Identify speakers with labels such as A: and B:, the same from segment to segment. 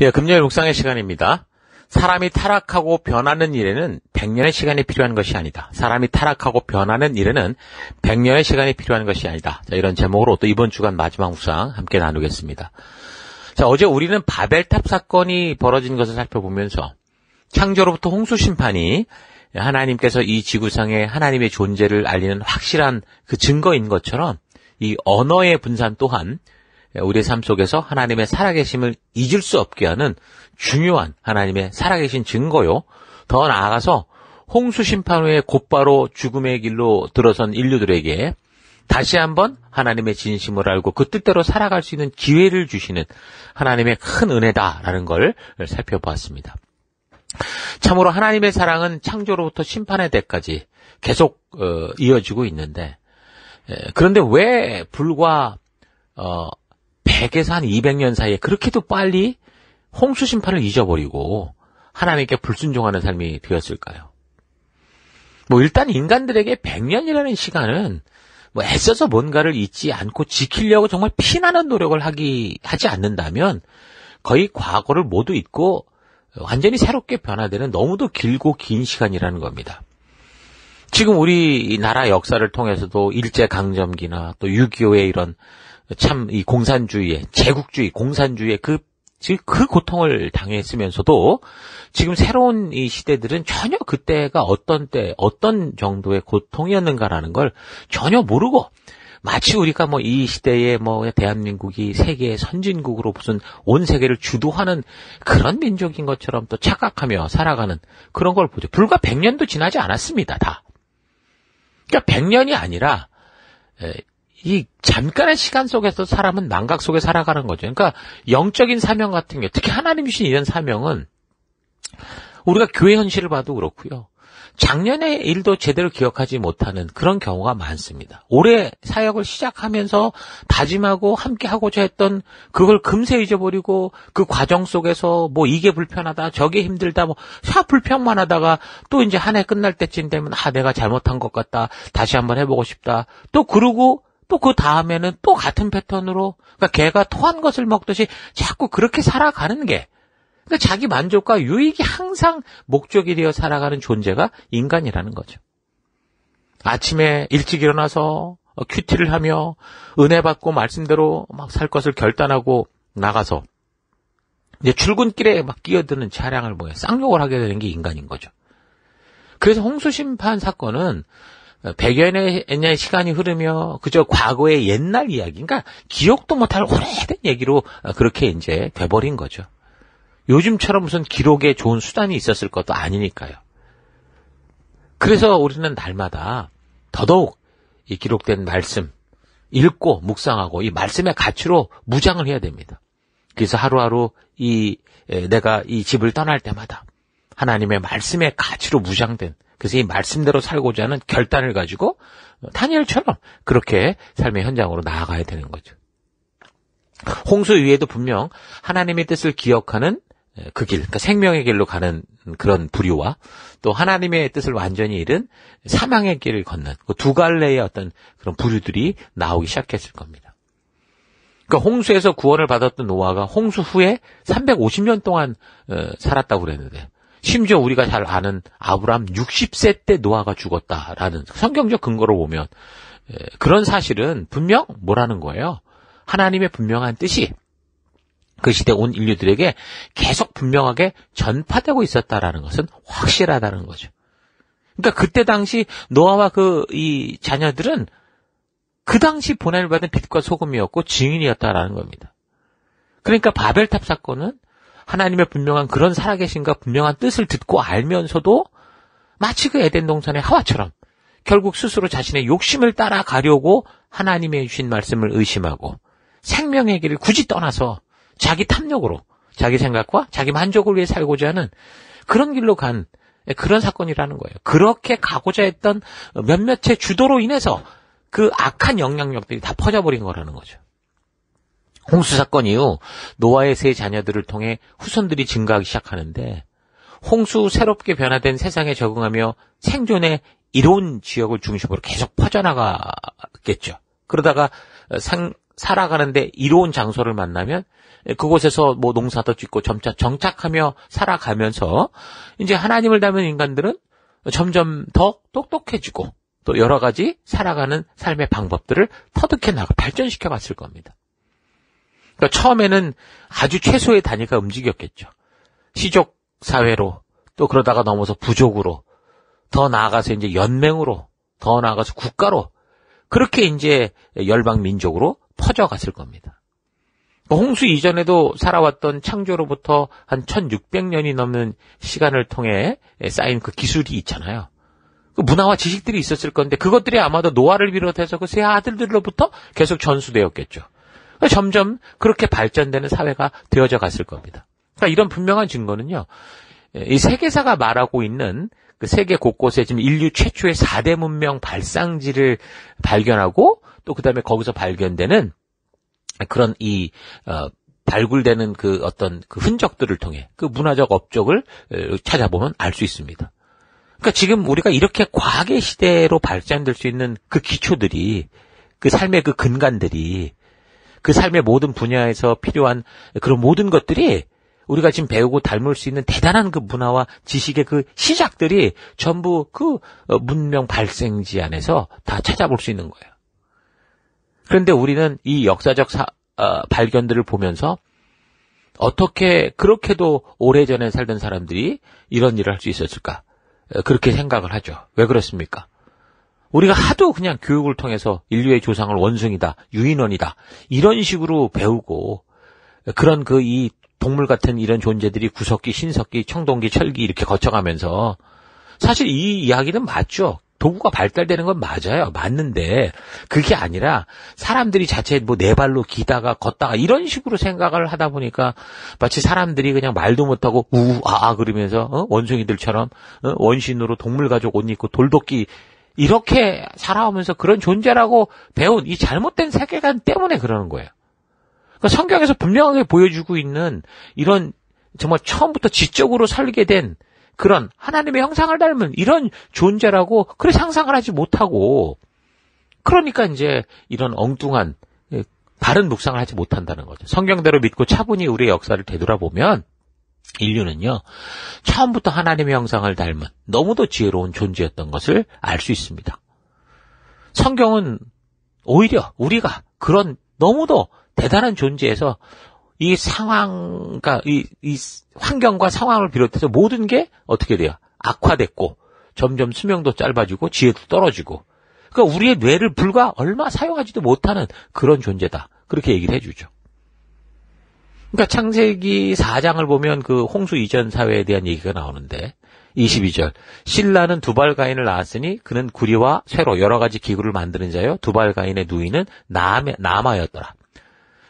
A: 예, 금요일 묵상의 시간입니다. 사람이 타락하고 변하는 일에는 100년의 시간이 필요한 것이 아니다. 사람이 타락하고 변하는 일에는 100년의 시간이 필요한 것이 아니다. 자, 이런 제목으로 또 이번 주간 마지막 묵상 함께 나누겠습니다. 자, 어제 우리는 바벨탑 사건이 벌어진 것을 살펴보면서 창조로부터 홍수 심판이 하나님께서 이 지구상에 하나님의 존재를 알리는 확실한 그 증거인 것처럼 이 언어의 분산 또한 우리의 삶 속에서 하나님의 살아계심을 잊을 수 없게 하는 중요한 하나님의 살아계신 증거요. 더 나아가서 홍수 심판 후에 곧바로 죽음의 길로 들어선 인류들에게 다시 한번 하나님의 진심을 알고 그 뜻대로 살아갈 수 있는 기회를 주시는 하나님의 큰 은혜다라는 걸 살펴보았습니다. 참으로 하나님의 사랑은 창조로부터 심판의 때까지 계속 이어지고 있는데, 그런데 왜 불과 100에서 한 200년 사이에 그렇게도 빨리 홍수 심판을 잊어버리고 하나님께 불순종하는 삶이 되었을까요? 일단 인간들에게 100년이라는 시간은 애써서 뭔가를 잊지 않고 지키려고 정말 피나는 노력을 하지 않는다면 거의 과거를 모두 잊고 완전히 새롭게 변화되는 너무도 길고 긴 시간이라는 겁니다. 지금 우리나라 역사를 통해서도 일제강점기나 또 6.25의 이런 참 이 공산주의의 제국주의 공산주의의 그 고통을 당했으면서도 지금 새로운 이 시대들은 전혀 그때가 어떤 정도의 고통이었는가라는 걸 전혀 모르고 마치 우리가 이 시대에 대한민국이 세계의 선진국으로 무슨 온 세계를 주도하는 그런 민족인 것처럼 또 착각하며 살아가는 그런 걸 보죠. 불과 100년도 지나지 않았습니다, 다. 그러니까 100년이 아니라 이 잠깐의 시간 속에서 사람은 망각 속에 살아가는 거죠. 그러니까 영적인 사명 같은 게, 특히 하나님 주신 이런 사명은 우리가 교회 현실을 봐도 그렇고요. 작년의 일도 제대로 기억하지 못하는 그런 경우가 많습니다. 올해 사역을 시작하면서 다짐하고 함께 하고자 했던 그걸 금세 잊어버리고 그 과정 속에서 이게 불편하다, 저게 힘들다, 불평만 하다가 또 이제 한 해 끝날 때쯤 되면 내가 잘못한 것 같다, 다시 한번 해보고 싶다, 또 그러고 또 그 다음에는 또 같은 패턴으로, 그러니까 개가 토한 것을 먹듯이 자꾸 그렇게 살아가는 게, 그러니까 자기 만족과 유익이 항상 목적이 되어 살아가는 존재가 인간이라는 거죠. 아침에 일찍 일어나서 큐티를 하며 은혜 받고 말씀대로 살 것을 결단하고 나가서 이제 출근길에 끼어드는 차량을 쌍욕을 하게 되는 게 인간인 거죠. 그래서 홍수심판 사건은 100여 년의 시간이 흐르며 그저 과거의 옛날 이야기, 그러니까 기억도 못할 오래된 얘기로 그렇게 이제 돼버린 거죠. 요즘처럼 무슨 기록에 좋은 수단이 있었을 것도 아니니까요. 그래서 우리는 날마다 더더욱 이 기록된 말씀 읽고 묵상하고 이 말씀의 가치로 무장을 해야 됩니다. 그래서 하루하루 내가 이 집을 떠날 때마다 하나님의 말씀의 가치로 무장된, 그래서 이 말씀대로 살고자 하는 결단을 가지고 다니엘처럼 그렇게 삶의 현장으로 나아가야 되는 거죠. 홍수 위에도 분명 하나님의 뜻을 기억하는 그 길, 그러니까 생명의 길로 가는 그런 부류와 또 하나님의 뜻을 완전히 잃은 사망의 길을 걷는 그 두 갈래의 어떤 그런 부류들이 나오기 시작했을 겁니다. 그러니까 홍수에서 구원을 받았던 노아가 홍수 후에 350년 동안 살았다고 그랬는데, 심지어 우리가 잘 아는 아브람 60세 때 노아가 죽었다라는 성경적 근거로 보면 그런 사실은 분명 뭐라는 거예요? 하나님의 분명한 뜻이 그 시대 온 인류들에게 계속 분명하게 전파되고 있었다라는 것은 확실하다는 거죠. 그러니까 그때 당시 노아와 이 자녀들은 그 당시 보냄을 받은 빛과 소금이었고 증인이었다라는 겁니다. 그러니까 바벨탑 사건은 하나님의 분명한 그런 살아계신과 분명한 뜻을 듣고 알면서도 마치 그 에덴 동산의 하와처럼 결국 스스로 자신의 욕심을 따라가려고 하나님의 주신 말씀을 의심하고 생명의 길을 굳이 떠나서 자기 탐욕으로, 자기 생각과 자기 만족을 위해 살고자 하는 그런 길로 간 그런 사건이라는 거예요. 그렇게 가고자 했던 몇몇의 주도로 인해서 그 악한 영향력들이 다 퍼져버린 거라는 거죠. 홍수 사건 이후 노아의 세 자녀들을 통해 후손들이 증가하기 시작하는데, 홍수 새롭게 변화된 세상에 적응하며 생존의 이로운 지역을 중심으로 계속 퍼져나가겠죠. 그러다가 살아가는데 이로운 장소를 만나면 그곳에서 뭐 농사도 짓고 점차 정착하며 살아가면서 이제 하나님을 닮은 인간들은 점점 더 똑똑해지고 또 여러 가지 살아가는 삶의 방법들을 터득해 나가 발전시켜 갔을 겁니다. 그러니까 처음에는 아주 최소의 단위가 움직였겠죠. 시족 사회로 또 그러다가 넘어서 부족으로 더 나아가서 이제 연맹으로 더 나아가서 국가로 그렇게 이제 열방 민족으로 퍼져갔을 겁니다. 홍수 이전에도 살아왔던 창조로부터 한 1600년이 넘는 시간을 통해 쌓인 그 기술이 있잖아요. 그 문화와 지식들이 있었을 건데 그것들이 아마도 노아를 비롯해서 그 세 아들들로부터 계속 전수되었겠죠. 점점 그렇게 발전되는 사회가 되어져 갔을 겁니다. 그러니까 이런 분명한 증거는요. 이 세계사가 말하고 있는 그 세계 곳곳에 지금 인류 최초의 4대 문명 발상지를 발견하고 또 그다음에 거기서 발견되는 그런 발굴되는 그 어떤 그 흔적들을 통해 그 문화적 업적을 찾아보면 알 수 있습니다. 그러니까 지금 우리가 이렇게 과학의 시대로 발전될 수 있는 그 기초들이 그 삶의 그 근간들이 그 삶의 모든 분야에서 필요한 그런 모든 것들이 우리가 지금 배우고 닮을 수 있는 대단한 그 문화와 지식의 그 시작들이 전부 그 문명 발생지 안에서 다 찾아볼 수 있는 거예요. 그런데 우리는 이 역사적 발견들을 보면서 어떻게 그렇게도 오래전에 살던 사람들이 이런 일을 할 수 있었을까? 그렇게 생각을 하죠. 왜 그렇습니까? 우리가 하도 그냥 교육을 통해서 인류의 조상을 원숭이다, 유인원이다 이런 식으로 배우고 그런 그 이 동물 같은 이런 존재들이 구석기, 신석기, 청동기, 철기 이렇게 거쳐가면서 사실 이 이야기는 맞죠. 도구가 발달되는 건 맞아요. 맞는데 그게 아니라 사람들이 자체 뭐 네 발로 기다가 걷다가 이런 식으로 생각을 하다 보니까 마치 사람들이 그냥 말도 못하고 우아아 그러면서 원숭이들처럼 원신으로 동물 가죽 옷 입고 돌도끼 이렇게 살아오면서 그런 존재라고 배운 이 잘못된 세계관 때문에 그러는 거예요. 그러니까 성경에서 분명하게 보여주고 있는 이런 정말 처음부터 지적으로 살게 된 그런 하나님의 형상을 닮은 이런 존재라고 그래 상상을 하지 못하고 그러니까 이제 이런 엉뚱한 바른 묵상을 하지 못한다는 거죠. 성경대로 믿고 차분히 우리의 역사를 되돌아보면 인류는요 처음부터 하나님의 형상을 닮은 너무도 지혜로운 존재였던 것을 알 수 있습니다. 성경은 오히려 우리가 그런 너무도 대단한 존재에서 이 상황, 그러니까 이 환경과 상황을 비롯해서 모든 게 어떻게 돼요? 악화됐고 점점 수명도 짧아지고 지혜도 떨어지고 그러니까 우리의 뇌를 불과 얼마 사용하지도 못하는 그런 존재다. 그렇게 얘기를 해주죠. 그러니까 창세기 4장을 보면 그 홍수 이전 사회에 대한 얘기가 나오는데 22절 신라는 두발가인을 낳았으니 그는 구리와 쇠로 여러 가지 기구를 만드는 자요 두발가인의 누이는 나마였더라.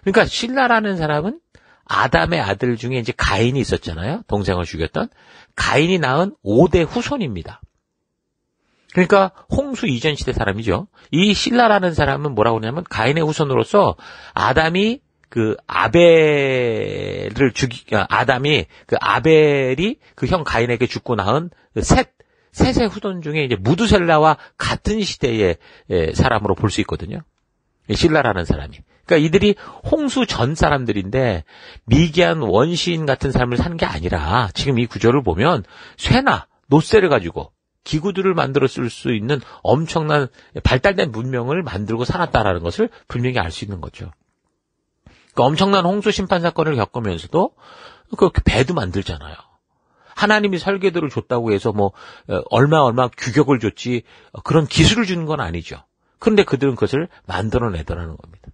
A: 그러니까 신라라는 사람은 아담의 아들 중에 이제 가인이 있었잖아요. 동생을 죽였던 가인이 낳은 5대 후손입니다. 그러니까 홍수 이전 시대 사람이죠. 이 신라라는 사람은 뭐라고 하냐면 가인의 후손으로서 아담이 그 아벨이 그 형 가인에게 죽고 낳은 셋의 후손 중에 이제 무두셀라와 같은 시대의 사람으로 볼 수 있거든요. 신라라는 사람이. 그러니까 이들이 홍수 전 사람들인데 미개한 원시인 같은 삶을 사는 게 아니라 지금 이 구조를 보면 쇠나 노쇠를 가지고 기구들을 만들어 쓸 수 있는 엄청난 발달된 문명을 만들고 살았다라는 것을 분명히 알 수 있는 거죠. 그러니까 엄청난 홍수 심판 사건을 겪으면서도 그 배도 만들잖아요. 하나님이 설계도를 줬다고 해서 뭐 얼마 규격을 줬지 그런 기술을 주는 건 아니죠. 그런데 그들은 그것을 만들어내더라는 겁니다.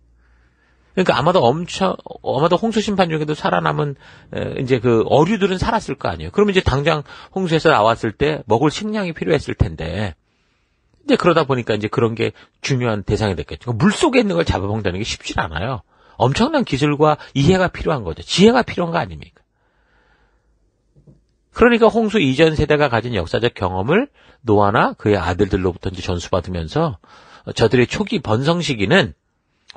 A: 그러니까 아마도 홍수 심판 중에도 살아남은 이제 그 어류들은 살았을 거 아니에요. 그러면 이제 당장 홍수에서 나왔을 때 먹을 식량이 필요했을 텐데 이제 그러다 보니까 이제 그런 게 중요한 대상이 됐겠죠. 물 속에 있는 걸 잡아먹는다는 게 쉽지 않아요. 엄청난 기술과 이해가 필요한 거죠. 지혜가 필요한 거 아닙니까? 그러니까 홍수 이전 세대가 가진 역사적 경험을 노아나 그의 아들들로부터 이제 전수받으면서 저들의 초기 번성 시기는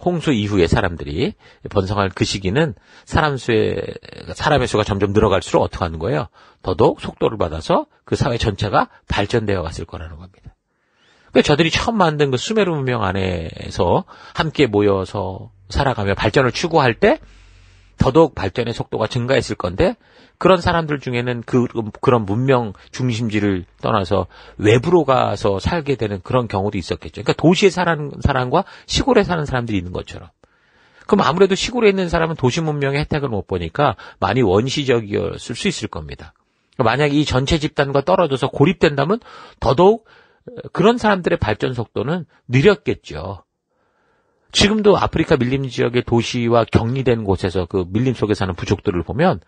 A: 홍수 이후에 사람들이 번성할 그 시기는 사람의 수가 점점 늘어갈수록 어떻게 하는 거예요? 더더욱 속도를 받아서 그 사회 전체가 발전되어 갔을 거라는 겁니다. 그러니까 저들이 처음 만든 그 수메르 문명 안에서 함께 모여서 살아가며 발전을 추구할 때 더더욱 발전의 속도가 증가했을 건데 그런 사람들 중에는 그런 문명 중심지를 떠나서 외부로 가서 살게 되는 그런 경우도 있었겠죠. 그러니까 도시에 사는 사람과 시골에 사는 사람들이 있는 것처럼. 그럼 아무래도 시골에 있는 사람은 도시 문명의 혜택을 못 보니까 많이 원시적이었을 수 있을 겁니다. 만약 이 전체 집단과 떨어져서 고립된다면 더더욱 그런 사람들의 발전 속도는 느렸겠죠. 지금도 아프리카 밀림 지역의 도시와 격리된 곳에서 그 밀림 속에 사는 부족들을 보면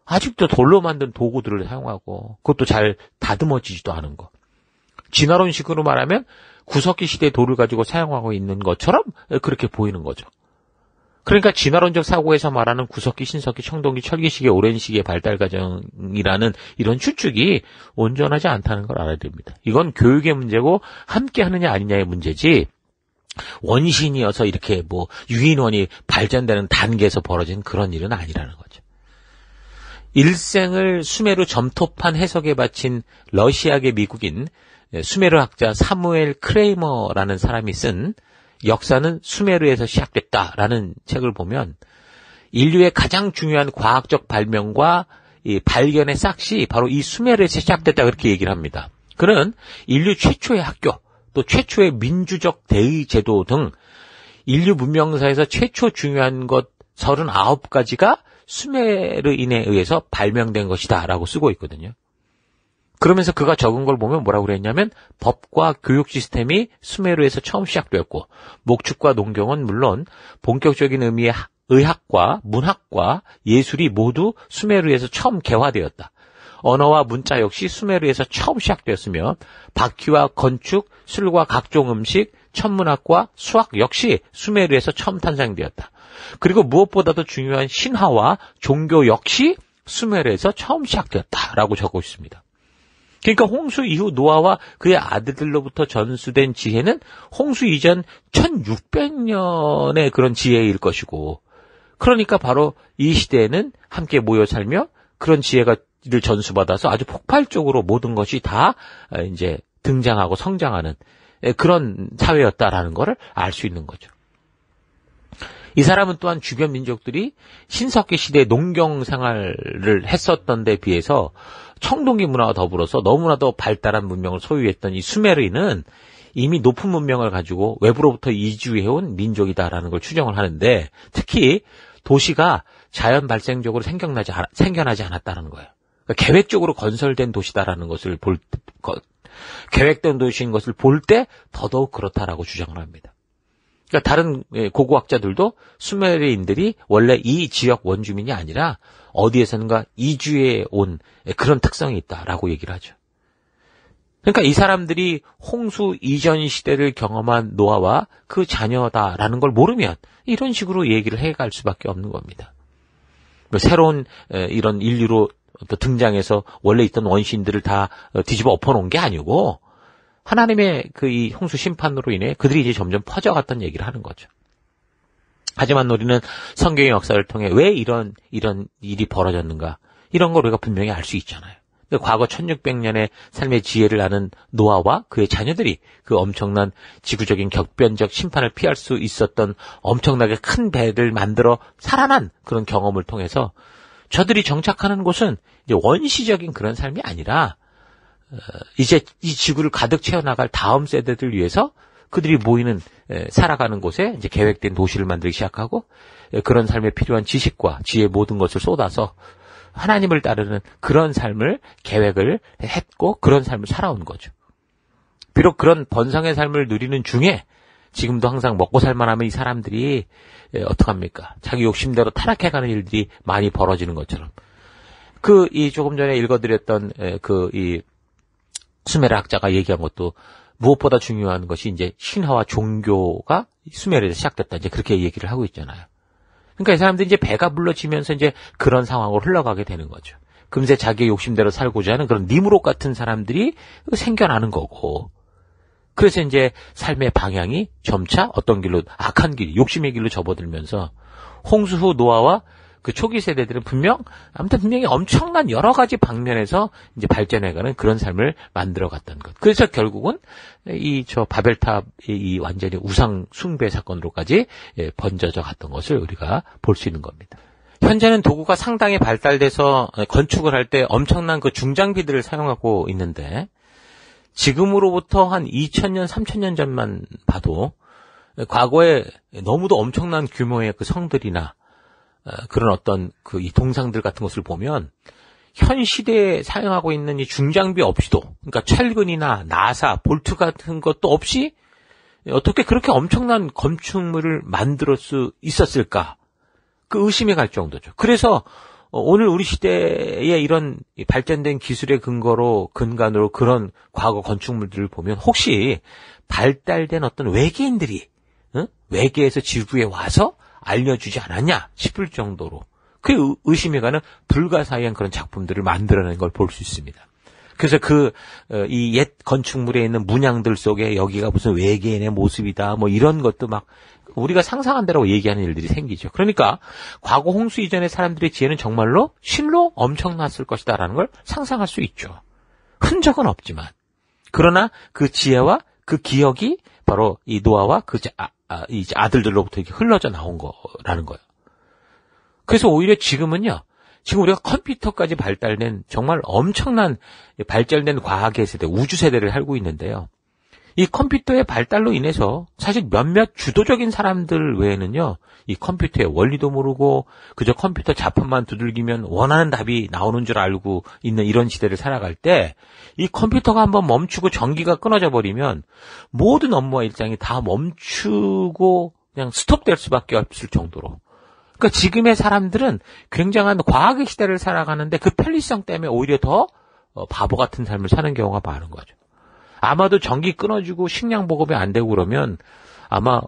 A: 아직도 돌로 만든 도구들을 사용하고 그것도 잘 다듬어지지도 않은 거. 진화론식으로 말하면 구석기 시대의 돌을 가지고 사용하고 있는 것처럼 그렇게 보이는 거죠. 그러니까 진화론적 사고에서 말하는 구석기, 신석기, 청동기, 철기시기의 오랜 시기의 발달 과정이라는 이런 추측이 온전하지 않다는 걸 알아야 됩니다. 이건 교육의 문제고 함께 하느냐 아니냐의 문제지 원신이어서 이렇게 유인원이 발전되는 단계에서 벌어진 그런 일은 아니라는 거죠. 일생을 수메르 점토판 해석에 바친 러시아계 미국인 수메르 학자 사무엘 크레이머라는 사람이 쓴 역사는 수메르에서 시작됐다라는 책을 보면 인류의 가장 중요한 과학적 발명과 이 발견의 싹시 바로 이 수메르에서 시작됐다 그렇게 얘기를 합니다. 그는 인류 최초의 학교 또 최초의 민주적 대의 제도 등 인류 문명사에서 최초 중요한 것 39가지가 수메르인에 의해서 발명된 것이다 라고 쓰고 있거든요. 그러면서 그가 적은 걸 보면 뭐라고 그랬냐면 법과 교육 시스템이 수메르에서 처음 시작되었고 목축과 농경은 물론 본격적인 의미의 의학과 문학과 예술이 모두 수메르에서 처음 개화되었다. 언어와 문자 역시 수메르에서 처음 시작되었으며 바퀴와 건축, 술과 각종 음식, 천문학과 수학 역시 수메르에서 처음 탄생되었다. 그리고 무엇보다도 중요한 신화와 종교 역시 수메르에서 처음 시작되었다라고 적고 있습니다. 그러니까 홍수 이후 노아와 그의 아들들로부터 전수된 지혜는 홍수 이전 1600년의 그런 지혜일 것이고 그러니까 바로 이 시대에는 함께 모여 살며 그런 지혜가 를 전수받아서 아주 폭발적으로 모든 것이 다 이제 등장하고 성장하는 그런 사회였다라는 것을 알 수 있는 거죠. 이 사람은 또한 주변 민족들이 신석기 시대에 농경 생활을 했었던 데 비해서 청동기 문화와 더불어서 너무나도 발달한 문명을 소유했던 이 수메르인은 이미 높은 문명을 가지고 외부로부터 이주해온 민족이다라는 걸 추정을 하는데 특히 도시가 자연 발생적으로 생겨나지 않았다는 거예요. 그러니까 계획적으로 건설된 도시다라는 것을 계획된 도시인 것을 볼 때 더더욱 그렇다라고 주장을 합니다. 그러니까 다른 고고학자들도 수메르인들이 원래 이 지역 원주민이 아니라 어디에선가 이주해 온 그런 특성이 있다라고 얘기를 하죠. 그러니까 이 사람들이 홍수 이전 시대를 경험한 노아와 그 자녀다라는 걸 모르면 이런 식으로 얘기를 해갈 수밖에 없는 겁니다. 새로운 이런 인류로 또 등장해서 원래 있던 원시인들을 다 뒤집어 엎어놓은 게 아니고 하나님의 그 이 홍수 심판으로 인해 그들이 이제 점점 퍼져갔던 얘기를 하는 거죠. 하지만 우리는 성경의 역사를 통해 왜 이런 일이 벌어졌는가 이런 걸 우리가 분명히 알 수 있잖아요. 과거 1600년의 삶의 지혜를 아는 노아와 그의 자녀들이 그 엄청난 지구적인 격변적 심판을 피할 수 있었던 엄청나게 큰 배를 만들어 살아난 그런 경험을 통해서 저들이 정착하는 곳은 이제 원시적인 그런 삶이 아니라 이제 이 지구를 가득 채워나갈 다음 세대들 위해서 그들이 모이는 살아가는 곳에 이제 계획된 도시를 만들기 시작하고 그런 삶에 필요한 지식과 지혜 모든 것을 쏟아서 하나님을 따르는 그런 삶을 계획을 했고 그런 삶을 살아온 거죠. 비록 그런 번성의 삶을 누리는 중에 지금도 항상 먹고 살만하면 이 사람들이 어떡합니까? 자기 욕심대로 타락해가는 일들이 많이 벌어지는 것처럼 조금 전에 읽어드렸던 이 수메르 학자가 얘기한 것도 무엇보다 중요한 것이 이제 신화와 종교가 수메르에서 시작됐다 이제 그렇게 얘기를 하고 있잖아요. 그러니까 이 사람들이 이제 배가 불러지면서 이제 그런 상황으로 흘러가게 되는 거죠. 금세 자기의 욕심대로 살고자 하는 그런 니무롯 같은 사람들이 생겨나는 거고. 그래서 이제 삶의 방향이 점차 어떤 길로 악한 길, 욕심의 길로 접어들면서 홍수 후 노아와 그 초기 세대들은 분명히 엄청난 여러 가지 방면에서 이제 발전해가는 그런 삶을 만들어갔던 것. 그래서 결국은 바벨탑 완전히 우상 숭배 사건으로까지 번져져 갔던 것을 우리가 볼 수 있는 겁니다. 현재는 도구가 상당히 발달돼서 건축을 할 때 엄청난 그 중장비들을 사용하고 있는데, 지금으로부터 한 2000년, 3000년 전만 봐도 과거에 너무도 엄청난 규모의 그 성들이나 그런 어떤 이 동상들 같은 것을 보면 현 시대에 사용하고 있는 이 중장비 없이도, 그러니까 철근이나 나사, 볼트 같은 것도 없이 어떻게 그렇게 엄청난 건축물을 만들 수 있었을까? 그 의심이 갈 정도죠. 그래서 오늘 우리 시대의 이런 발전된 기술의 근간으로 그런 과거 건축물들을 보면 혹시 발달된 어떤 외계인들이 외계에서 지구에 와서 알려주지 않았냐 싶을 정도로 그 의심이 가는 불가사의한 그런 작품들을 만들어낸 걸 볼 수 있습니다. 그래서 이 옛 건축물에 있는 문양들 속에 여기가 무슨 외계인의 모습이다, 뭐 이런 것도 막 우리가 상상한 대로 얘기하는 일들이 생기죠. 그러니까 과거 홍수 이전의 사람들의 지혜는 정말로 실로 엄청났을 것이다라는 걸 상상할 수 있죠. 흔적은 없지만. 그러나 그 지혜와 그 기억이 바로 이 노아와 이 아들들로부터 이렇게 흘러져 나온 거라는 거예요. 그래서 오히려 지금 우리가 컴퓨터까지 발달된 정말 엄청난 발전된 과학의 세대, 우주 세대를 살고 있는데요. 이 컴퓨터의 발달로 인해서 사실 몇몇 주도적인 사람들 외에는요, 이 컴퓨터의 원리도 모르고 그저 컴퓨터 자판만 두들기면 원하는 답이 나오는 줄 알고 있는 이런 시대를 살아갈 때, 이 컴퓨터가 한번 멈추고 전기가 끊어져 버리면 모든 업무와 일상이 다 멈추고 그냥 스톱될 수밖에 없을 정도로. 그러니까 지금의 사람들은 굉장한 과학의 시대를 살아가는데 그 편리성 때문에 오히려 더 바보 같은 삶을 사는 경우가 많은 거죠. 아마도 전기 끊어지고 식량 보급이 안 되고 그러면 아마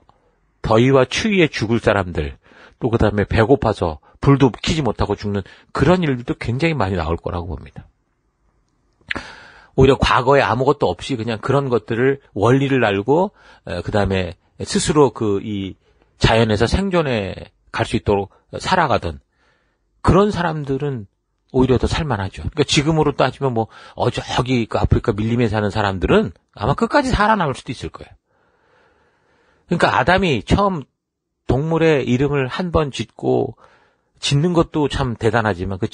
A: 더위와 추위에 죽을 사람들, 또 그다음에 배고파서 불도 켜지 못하고 죽는 그런 일들도 굉장히 많이 나올 거라고 봅니다. 오히려 과거에 아무것도 없이 그냥 그런 것들을 원리를 알고 그다음에 스스로 이 자연에서 생존해 갈 수 있도록 살아가던 그런 사람들은 오히려 더 살만하죠. 그러니까 지금으로 따지면 저기 그 아프리카 밀림에 사는 사람들은 아마 끝까지 살아남을 수도 있을 거예요. 그러니까 아담이 처음 동물의 이름을 한 번 짓는 것도 참 대단하지만 그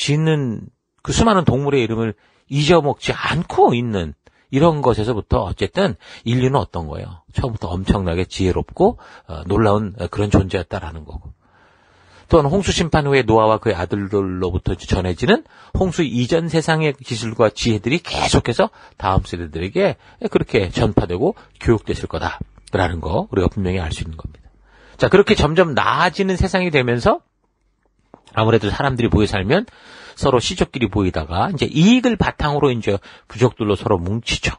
A: 수많은 동물의 이름을 잊어먹지 않고 있는 이런 것에서부터 어쨌든 인류는 어떤 거예요? 처음부터 엄청나게 지혜롭고 놀라운 그런 존재였다라는 거고. 또한 홍수 심판 후에 노아와 그의 아들들로부터 전해지는 홍수 이전 세상의 기술과 지혜들이 계속해서 다음 세대들에게 그렇게 전파되고 교육됐을 거다라는 거 우리가 분명히 알 수 있는 겁니다. 자, 그렇게 점점 나아지는 세상이 되면서 아무래도 사람들이 모여 살면 서로 시족끼리 모이다가 이제 이익을 바탕으로 이제 부족들로 서로 뭉치죠.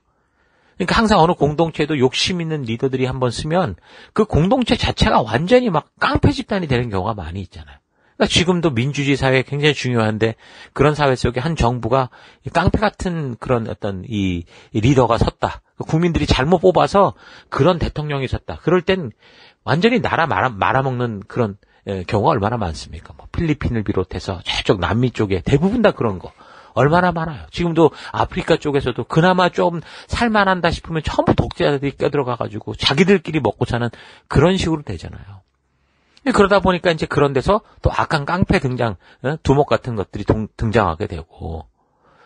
A: 그러니까 항상 어느 공동체에도 욕심 있는 리더들이 한번 쓰면 그 공동체 자체가 완전히 막 깡패 집단이 되는 경우가 많이 있잖아요. 그러니까 지금도 민주주의 사회 굉장히 중요한데 그런 사회 속에 한 정부가 깡패 같은 그런 어떤 이 리더가 섰다. 국민들이 잘못 뽑아서 그런 대통령이 섰다. 그럴 땐 완전히 나라 말아먹는 그런 경우가 얼마나 많습니까? 필리핀을 비롯해서 저쪽 남미 쪽에 대부분 다 그런 거. 얼마나 많아요. 지금도 아프리카 쪽에서도 그나마 좀 살만한다 싶으면 전부 독재자들이 껴들어가가지고 자기들끼리 먹고 사는 그런 식으로 되잖아요. 그러다 보니까 이제 그런 데서 또 악한 깡패 두목 같은 것들이 등장하게 되고,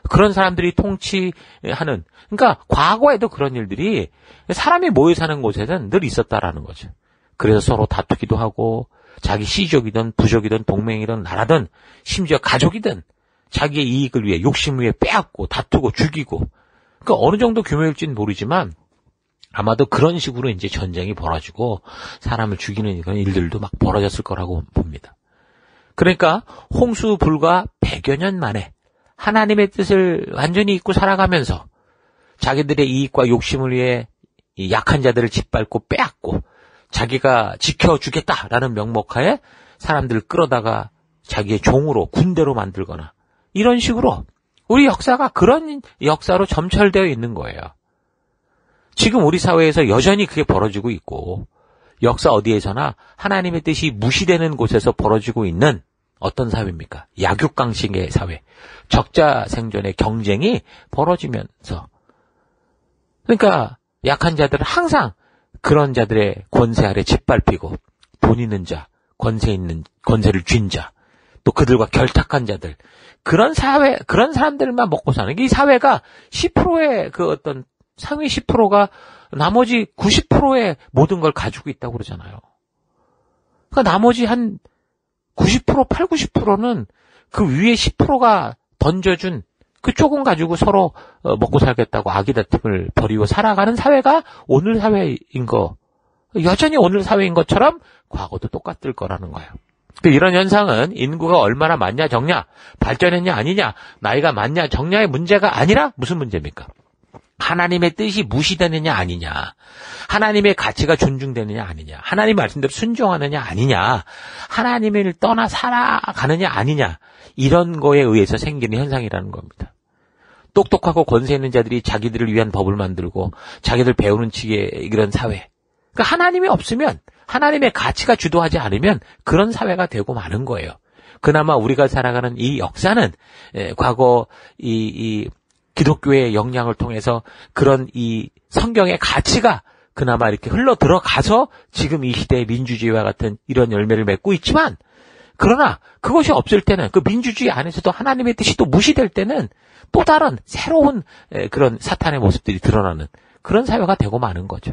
A: 그런 사람들이 통치하는, 그러니까 과거에도 그런 일들이 사람이 모여 사는 곳에는 늘 있었다라는 거죠. 그래서 서로 다투기도 하고, 자기 시족이든 부족이든 동맹이든 나라든 심지어 가족이든 자기의 이익을 위해 욕심을 위해 빼앗고 다투고 죽이고, 그러니까 어느 정도 규모일지는 모르지만 아마도 그런 식으로 이제 전쟁이 벌어지고 사람을 죽이는 그런 일들도 막 벌어졌을 거라고 봅니다. 그러니까 홍수 불과 100여 년 만에 하나님의 뜻을 완전히 잊고 살아가면서 자기들의 이익과 욕심을 위해 이 약한 자들을 짓밟고 빼앗고 자기가 지켜주겠다라는 명목하에 사람들을 끌어다가 자기의 종으로 군대로 만들거나 이런 식으로 우리 역사가 그런 역사로 점철되어 있는 거예요. 지금 우리 사회에서 여전히 그게 벌어지고 있고 역사 어디에서나 하나님의 뜻이 무시되는 곳에서 벌어지고 있는 어떤 사회입니까? 약육강식의 사회. 적자 생존의 경쟁이 벌어지면서. 그러니까 약한 자들은 항상 그런 자들의 권세 아래 짓밟히고 돈 있는 자, 권세를 쥔 자, 또 그들과 결탁한 자들, 그런 사람들만 먹고 사는 게 이 사회가 10%의 그 어떤 상위 10%가 나머지 90%의 모든 걸 가지고 있다고 그러잖아요. 그러니까 나머지 한 90%, 90%는 그 위에 10%가 던져준 그 조금 가지고 서로 먹고 살겠다고 아기다툼을 벌이고 살아가는 사회가 오늘 사회인 거, 여전히 오늘 사회인 것처럼 과거도 똑같을 거라는 거예요. 이런 현상은 인구가 얼마나 많냐 적냐, 발전했냐 아니냐, 나이가 많냐 적냐의 문제가 아니라 무슨 문제입니까? 하나님의 뜻이 무시되느냐 아니냐, 하나님의 가치가 존중되느냐 아니냐, 하나님 말씀대로 순종하느냐 아니냐, 하나님을 떠나 살아가느냐 아니냐, 이런 거에 의해서 생기는 현상이라는 겁니다. 똑똑하고 권세 있는 자들이 자기들을 위한 법을 만들고 자기들 배우는 측의 이런 사회, 그러니까 하나님이 없으면, 하나님의 가치가 주도하지 않으면 그런 사회가 되고 마는 거예요. 그나마 우리가 살아가는 이 역사는 과거 이 기독교의 영향을 통해서 그런 이 성경의 가치가 그나마 이렇게 흘러 들어가서 지금 이 시대의 민주주의와 같은 이런 열매를 맺고 있지만, 그러나 그것이 없을 때는, 그 민주주의 안에서도 하나님의 뜻이 또 무시될 때는 또 다른 새로운 그런 사탄의 모습들이 드러나는 그런 사회가 되고 마는 거죠.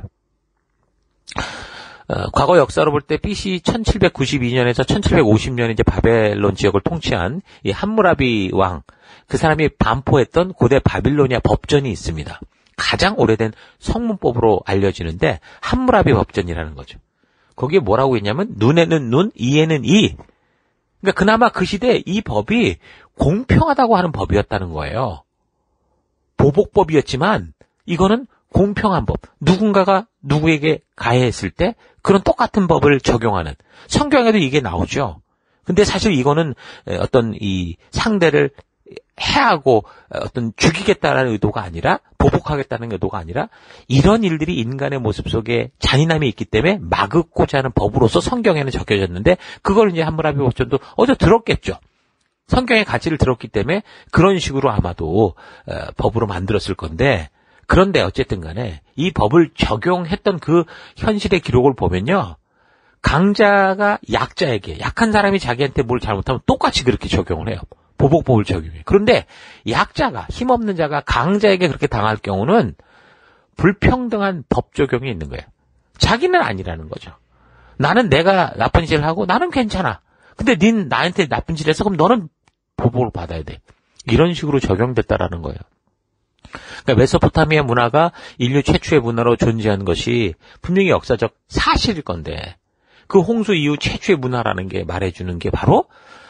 A: 과거 역사로 볼 때 BC 1792년에서 1750년 이제 바벨론 지역을 통치한 이 함무라비 왕, 그 사람이 반포했던 고대 바빌로니아 법전이 있습니다. 가장 오래된 성문법으로 알려지는데 함무라비 법전이라는 거죠. 거기에 뭐라고 했냐면 눈에는 눈, 이에는 이. 그러니까 그나마 그 시대에 이 법이 공평하다고 하는 법이었다는 거예요. 보복법이었지만 이거는 공평한 법. 누군가가 누구에게 가해했을 때 그런 똑같은 법을 적용하는. 성경에도 이게 나오죠. 근데 사실 이거는 어떤 이 상대를 해하고 어떤 죽이겠다는 의도가 아니라, 보복하겠다는 의도가 아니라, 이런 일들이 인간의 모습 속에 잔인함이 있기 때문에 막고자 하는 법으로서 성경에는 적혀졌는데, 그걸 이제 함무라비 법전도 어제 들었겠죠. 성경의 가치를 들었기 때문에 그런 식으로 아마도 법으로 만들었을 건데, 그런데 어쨌든 간에 이 법을 적용했던 그 현실의 기록을 보면요, 강자가 약자에게, 약한 사람이 자기한테 뭘 잘못하면 똑같이 그렇게 적용을 해요. 보복법을 적용해요. 그런데 약자가, 힘없는 자가 강자에게 그렇게 당할 경우는 불평등한 법 적용이 있는 거예요. 자기는 아니라는 거죠. 나는 내가 나쁜 짓을 하고 나는 괜찮아. 근데 닌 나한테 나쁜 짓을 해서 그럼 너는 보복을 받아야 돼. 이런 식으로 적용됐다라는 거예요. 그러니까 메소포타미아 문화가 인류 최초의 문화로 존재한 것이 분명히 역사적 사실일 건데, 그 홍수 이후 최초의 문화라는 게 말해주는 게 바로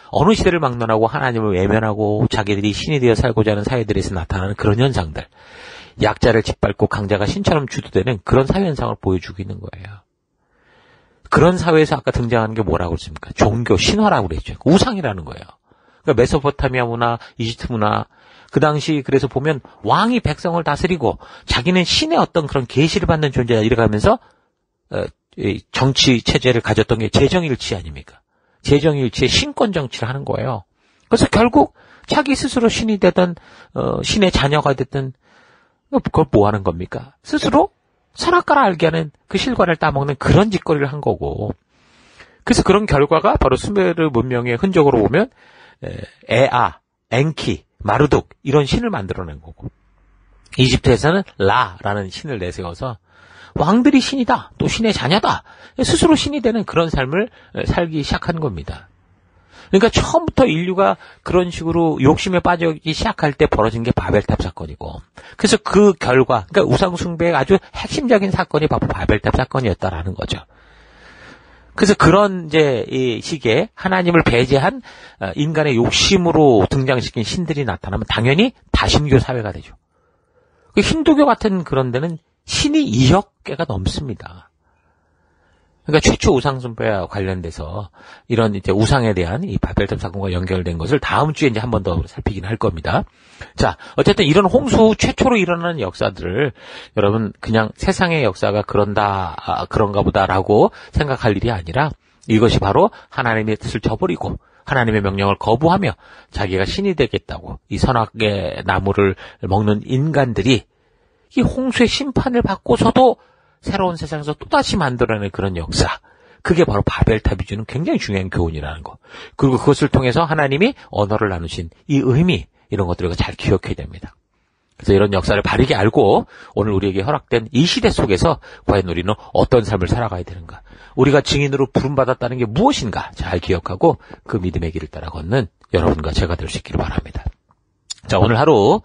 A: 어느 시대를 막론하고 하나님을 외면하고 자기들이 신이 되어 살고자 하는 사회들에서 나타나는 그런 현상들, 약자를 짓밟고 강자가 신처럼 주도되는 그런 사회 현상을 보여주고 있는 거예요. 그런 사회에서 아까 등장하는 게 뭐라고 했습니까? 종교, 신화라고 그랬죠. 우상이라는 거예요. 그러니까 메소포타미아 문화, 이집트 문화, 그 당시 그래서 보면 왕이 백성을 다스리고 자기는 신의 어떤 그런 계시를 받는 존재다 이래가면서 정치 체제를 가졌던 게 재정일치 아닙니까? 재정일치의 신권 정치를 하는 거예요. 그래서 결국 자기 스스로 신이 되든 신의 자녀가 되든 그걸 뭐 하는 겁니까? 스스로 선악과를 알게 하는 그 실과를 따먹는 그런 짓거리를 한 거고, 그래서 그런 결과가 바로 수메르 문명의 흔적으로 보면 에아, 엔키, 마르둑 이런 신을 만들어낸 거고, 이집트에서는 라라는 신을 내세워서 왕들이 신이다, 또 신의 자녀다, 스스로 신이 되는 그런 삶을 살기 시작한 겁니다. 그러니까 처음부터 인류가 그런 식으로 욕심에 빠지기 시작할 때 벌어진 게 바벨탑 사건이고, 그래서 그 결과, 그러니까 우상 숭배의 아주 핵심적인 사건이 바로 바벨탑 사건이었다라는 거죠. 그래서 그런 이제 이 시기에 하나님을 배제한 인간의 욕심으로 등장시킨 신들이 나타나면 당연히 다신교 사회가 되죠. 힌두교 같은 그런 데는 신이 2억 개가 넘습니다. 그러니까 최초 우상 숭배와 관련돼서 이런 이제 우상에 대한 이 바벨탑 사건과 연결된 것을 다음 주에 이제 한 번 더 살피긴 할 겁니다. 자, 어쨌든 이런 홍수 후 최초로 일어나는 역사들을 여러분 그냥 세상의 역사가 그런가 보다라고 생각할 일이 아니라, 이것이 바로 하나님의 뜻을 저버리고 하나님의 명령을 거부하며 자기가 신이 되겠다고 이 선악의 나무를 먹는 인간들이 이 홍수의 심판을 받고서도 새로운 세상에서 또다시 만들어내는 그런 역사. 그게 바로 바벨탑이 주는 굉장히 중요한 교훈이라는 거. 그리고 그것을 통해서 하나님이 언어를 나누신 이 의미, 이런 것들을 잘 기억해야 됩니다. 그래서 이런 역사를 바르게 알고 오늘 우리에게 허락된 이 시대 속에서 과연 우리는 어떤 삶을 살아가야 되는가. 우리가 증인으로 부름받았다는 게 무엇인가 잘 기억하고 그 믿음의 길을 따라 걷는 여러분과 제가 될 수 있기를 바랍니다. 자, 오늘 하루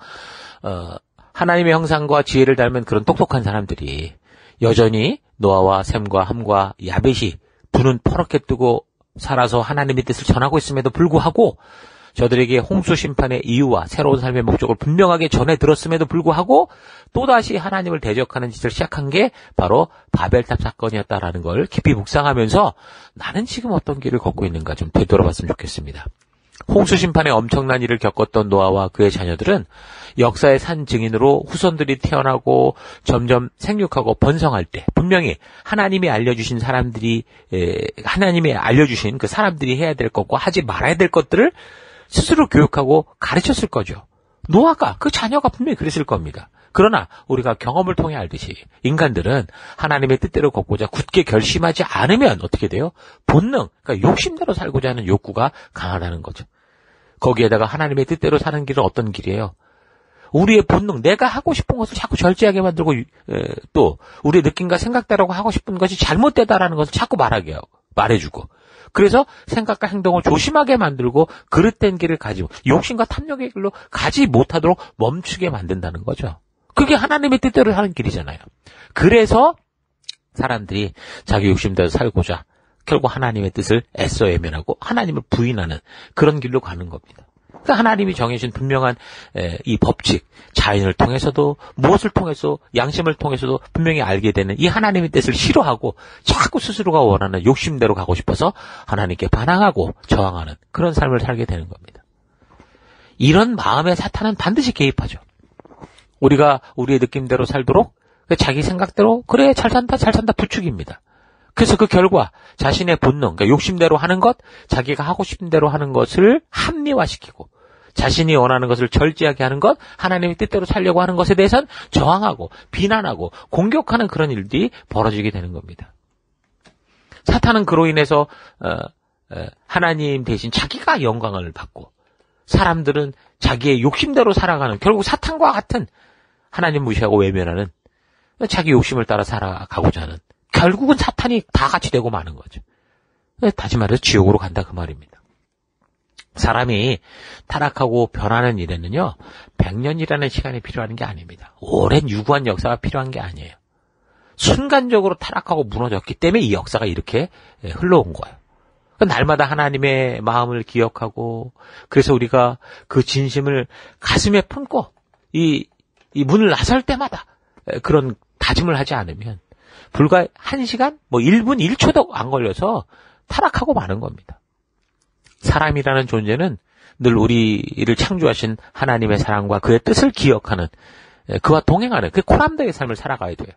A: 하나님의 형상과 지혜를 닮은 그런 똑똑한 사람들이 여전히 노아와 셈과 함과 야벳이 두 눈 퍼렇게 뜨고 살아서 하나님의 뜻을 전하고 있음에도 불구하고 저들에게 홍수 심판의 이유와 새로운 삶의 목적을 분명하게 전해 들었음에도 불구하고 또다시 하나님을 대적하는 짓을 시작한 게 바로 바벨탑 사건이었다라는 걸 깊이 묵상하면서 나는 지금 어떤 길을 걷고 있는가 좀 되돌아봤으면 좋겠습니다. 홍수 심판의 엄청난 일을 겪었던 노아와 그의 자녀들은 역사의 산 증인으로 후손들이 태어나고 점점 생육하고 번성할 때 분명히 하나님이 알려주신 사람들이 하나님이 알려주신 그 사람들이 해야 될 것과 하지 말아야 될 것들을 스스로 교육하고 가르쳤을 거죠. 노아가 그 자녀가 분명히 그랬을 겁니다. 그러나 우리가 경험을 통해 알듯이 인간들은 하나님의 뜻대로 걷고자 굳게 결심하지 않으면 어떻게 돼요? 본능, 그러니까 욕심대로 살고자 하는 욕구가 강하다는 거죠. 거기에다가 하나님의 뜻대로 사는 길은 어떤 길이에요? 우리의 본능, 내가 하고 싶은 것을 자꾸 절제하게 만들고 또 우리의 느낌과 생각대로 하고 싶은 것이 잘못되다라는 것을 자꾸 말해주고 그래서 생각과 행동을 조심하게 만들고 그릇된 길을 가지고 욕심과 탐욕의 길로 가지 못하도록 멈추게 만든다는 거죠. 그게 하나님의 뜻대로 하는 길이잖아요. 그래서 사람들이 자기 욕심대로 살고자 결국 하나님의 뜻을 애써 외면하고 하나님을 부인하는 그런 길로 가는 겁니다. 그러니까 하나님이 정해진 분명한 이 법칙, 자연을 통해서도 무엇을 통해서 양심을 통해서도 분명히 알게 되는 이 하나님의 뜻을 싫어하고 자꾸 스스로가 원하는 욕심대로 가고 싶어서 하나님께 반항하고 저항하는 그런 삶을 살게 되는 겁니다. 이런 마음에 사탄은 반드시 개입하죠. 우리가 우리의 느낌대로 살도록 자기 생각대로 그래 잘 산다 부추깁니다. 그래서 그 결과 자신의 본능, 그러니까 욕심대로 하는 것, 자기가 하고 싶은 대로 하는 것을 합리화시키고 자신이 원하는 것을 절제하게 하는 것, 하나님의 뜻대로 살려고 하는 것에 대해서는 저항하고 비난하고 공격하는 그런 일들이 벌어지게 되는 겁니다. 사탄은 그로 인해서 하나님 대신 자기가 영광을 받고 사람들은 자기의 욕심대로 살아가는 결국 사탄과 같은 하나님 무시하고 외면하는 자기 욕심을 따라 살아가고자 하는 결국은 사탄이 다 같이 되고 마는 거죠. 다시 말해서 지옥으로 간다 그 말입니다. 사람이 타락하고 변하는 일에는요 100년이라는 시간이 필요한 게 아닙니다. 오랜 유구한 역사가 필요한 게 아니에요. 순간적으로 타락하고 무너졌기 때문에 이 역사가 이렇게 흘러온 거예요. 날마다 하나님의 마음을 기억하고 그래서 우리가 그 진심을 가슴에 품고 이 문을 나설 때마다 그런 다짐을 하지 않으면 불과 1시간, 1분, 1초도 안 걸려서 타락하고 마는 겁니다. 사람이라는 존재는 늘 우리를 창조하신 하나님의 사랑과 그의 뜻을 기억하는, 그와 동행하는 그 코람더의 삶을 살아가야 돼요.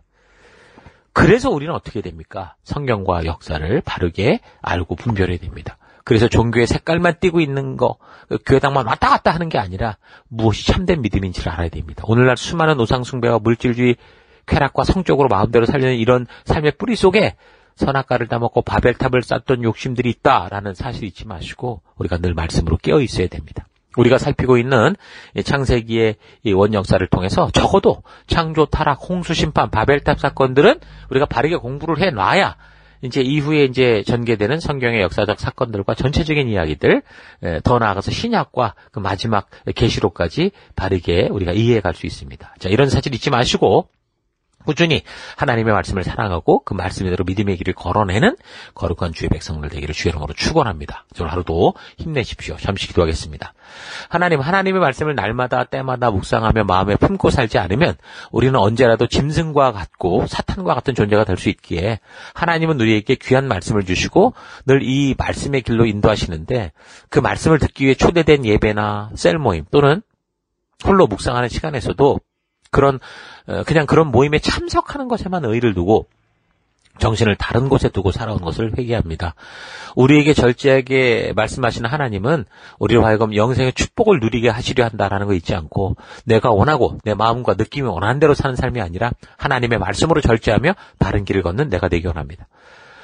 A: 그래서 우리는 어떻게 됩니까? 성경과 역사를 바르게 알고 분별해야 됩니다. 그래서 종교의 색깔만 띠고 있는 거, 교회당만 왔다 갔다 하는 게 아니라 무엇이 참된 믿음인지를 알아야 됩니다. 오늘날 수많은 우상숭배와 물질주의, 쾌락과 성적으로 마음대로 살려는 이런 삶의 뿌리 속에 선악과를 따먹고 바벨탑을 쌓던 욕심들이 있다라는 사실 잊지 마시고 우리가 늘 말씀으로 깨어 있어야 됩니다. 우리가 살피고 있는 창세기의 이 원역사를 통해서 적어도 창조, 타락, 홍수, 심판, 바벨탑 사건들은 우리가 바르게 공부를 해놔야 이제 이후에 이제 전개되는 성경의 역사적 사건들과 전체적인 이야기들, 더 나아가서 신약과 그 마지막 계시록까지 바르게 우리가 이해해 갈 수 있습니다. 자, 이런 사실 잊지 마시고 꾸준히 하나님의 말씀을 사랑하고 그 말씀대로 믿음의 길을 걸어내는 거룩한 주의 백성들 되기를 주의 이름으로 축원합니다. 오늘 하루도 힘내십시오. 잠시 기도하겠습니다. 하나님의 말씀을 날마다 때마다 묵상하며 마음에 품고 살지 않으면 우리는 언제라도 짐승과 같고 사탄과 같은 존재가 될 수 있기에 하나님은 우리에게 귀한 말씀을 주시고 늘 이 말씀의 길로 인도하시는데 그 말씀을 듣기 위해 초대된 예배나 셀 모임 또는 홀로 묵상하는 시간에서도 그냥 그런 모임에 참석하는 것에만 의의를 두고 정신을 다른 곳에 두고 살아온 것을 회개합니다. 우리에게 절제하게 말씀하시는 하나님은 우리로 하여금 영생의 축복을 누리게 하시려 한다라는 거 잊지 않고 내가 원하고 내 마음과 느낌이 원하는 대로 사는 삶이 아니라 하나님의 말씀으로 절제하며 바른 길을 걷는 내가 되기 원합니다.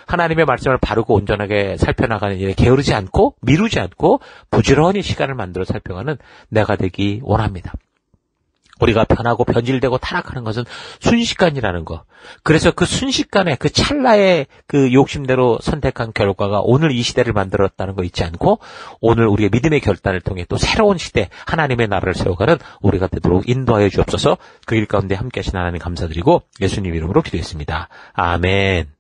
A: 하나님의 말씀을 바르고 온전하게 살펴나가는 일에 게으르지 않고 미루지 않고 부지런히 시간을 만들어 살펴가는 내가 되기 원합니다. 우리가 변하고 변질되고 타락하는 것은 순식간이라는 거. 그래서 그 순식간에 그 찰나의 그 욕심대로 선택한 결과가 오늘 이 시대를 만들었다는 거 잊지 않고 오늘 우리의 믿음의 결단을 통해 또 새로운 시대 하나님의 나라를 세워가는 우리가 되도록 인도하여 주옵소서. 그 일 가운데 함께 하신 하나님 감사드리고 예수님 이름으로 기도했습니다. 아멘.